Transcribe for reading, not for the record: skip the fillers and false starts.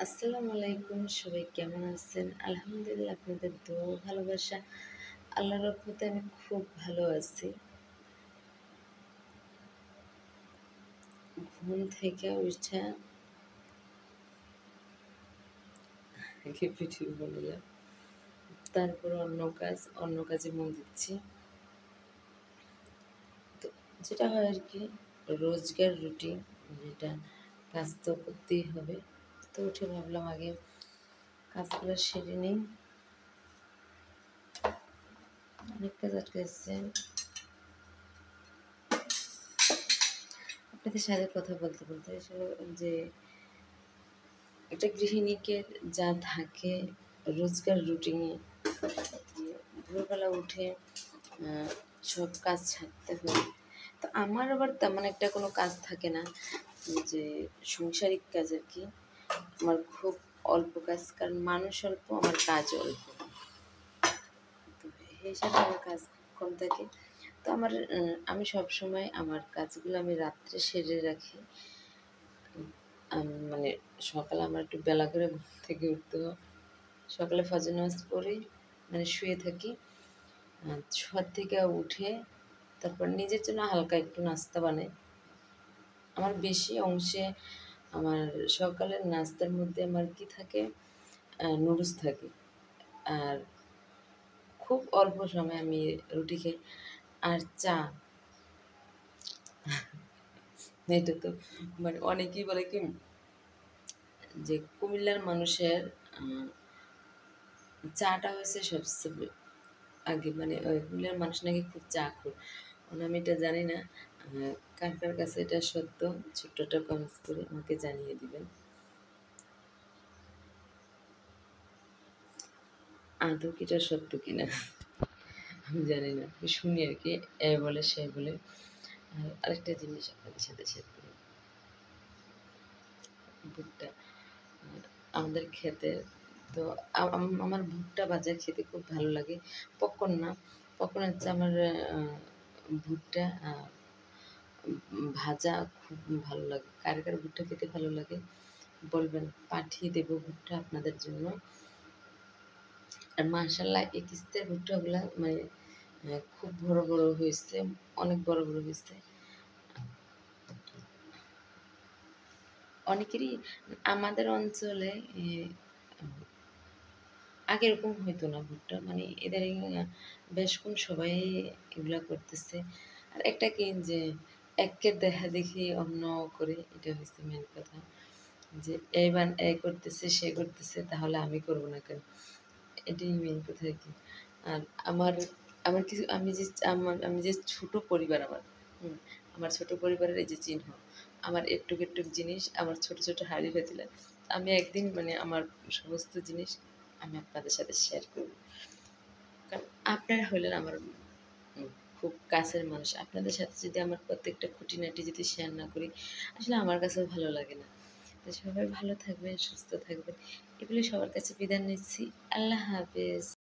আসসালামু আলাইকুম, সবাই কেমন আছেন? আলহামদুলিল্লাহ, আপনাদের দোয়া ও ভালোবাসা আল্লাহর রহমতে আমি খুব ভালো আছি। ঘুম থেকে উঠা আগে ভিডিও বানালাম, তারপর অন্য কাজে মন দিচ্ছি। তো যেটা হয় আর কি, রোজকার রুটিন, যেটা কাজ তো করতেই হবে। তো উঠে ভাবলাম আগে কাজগুলো সেরে নিই। অনেক কাজ আটকে আছে। আপনাদের সাথে কথা বলতে বলতে আসলে যে একটা গৃহিণীকে যা থাকে রোজকার রুটিনে, যে ভোরবেলা উঠে সব কাজ ছাড়তে হয়। তো আমার আবার তেমন একটা কোনো কাজ থাকে না, যে সাংসারিক কাজ আর কি। আমার খুব অল্প কাজ, কারণ মানুষ অল্প, আমার কাজ অল্প। তো এই হিসাবে আমার কাজ কম থাকে। তো আমি সবসময় আমার কাজগুলো আমি রাত্রে সেরে রাখি। মানে সকালে আমার একটু বেলা করে ঘুম থেকে উঠতে হয়। সকালে ফজর নামাজ পড়েই মানে শুয়ে থাকি। শোয়ার থেকে উঠে তারপর নিজের জন্য হালকা একটু নাস্তা বানাই। আমার বেশি অংশে আমার সকালের নাস্তার মধ্যে আমার কি থাকে, নুডলস থাকে। আর খুব অল্প সময় আমি রুটি খাই আর চা। এটা তো মানে অনেকেই বলে কি যে কুমিল্লার মানুষের চাটা হয়েছে সবচেয়ে আগে, মানে কুমিল্লার মানুষ নাকি খুব চা খোর। আমি এটা জানি না, কার কার কাছে এটা সত্য, ছোট্ট একটা কমেন্টস করে আমাকে জানিয়ে দিবেন। আদৌ কি এটা সত্য কিনা আমি জানি না, আমি শুনি আর কি, এ বলে সে বলে। আর আরেকটা জিনিস আপনাদের সাথে শেয়ার করি। ভুট্টা আমাদের খেতে, তো আমার ভুট্টা ভাজা খেতে খুব ভালো লাগে। পপকর্ন না, পপকর্ন হচ্ছে আমার ভুট্টা ভাজা খুব ভালো লাগে। কার কার ভুট্টা খেতে ভালো লাগে বলবেন, পাঠিয়ে দেবো ভুট্টা আপনাদের জন্য। আর মাশাআল্লাহ এই কিস্তির ভুট্টাগুলা মানে খুব বড় বড় হয়েছে, অনেক বড় বড় হয়েছে। অনেকেরই আমাদের অঞ্চলে আগে এরকম হইতো না ভুট্টা, মানে এদের বেশ কম সবাই এগুলা করতেছে। আর একটা কি যে একে দেখা দেখি অন্য করে, এটা হচ্ছে মেন কথা। যে এইবার এ করতেছে সে করতেছে, তাহলে আমি করবো না কেন, এটাই মেন কথা আর কি। আর আমার আমার কিছু আমি যে ছোট পরিবার আমার, আমার ছোট পরিবারের এই যে চিহ্ন, আমার একটুক একটুক জিনিস, আমার ছোট ছোট হাঁড়ি পাতিলা, আমি একদিন মানে আমার সমস্ত জিনিস আমি আপনাদের সাথে শেয়ার করব। কারণ আপনারা হলেন আমার খুব কাছের মানুষ। আপনাদের সাথে যদি আমার প্রত্যেকটা খুঁটিনাটি যদি শেয়ার না করি, আসলে আমার কাছেও ভালো লাগে না। তো সবাই ভালো থাকবেন, সুস্থ থাকবেন, এগুলো সবার কাছে বিদায় নিচ্ছি। আল্লাহ হাফেজ।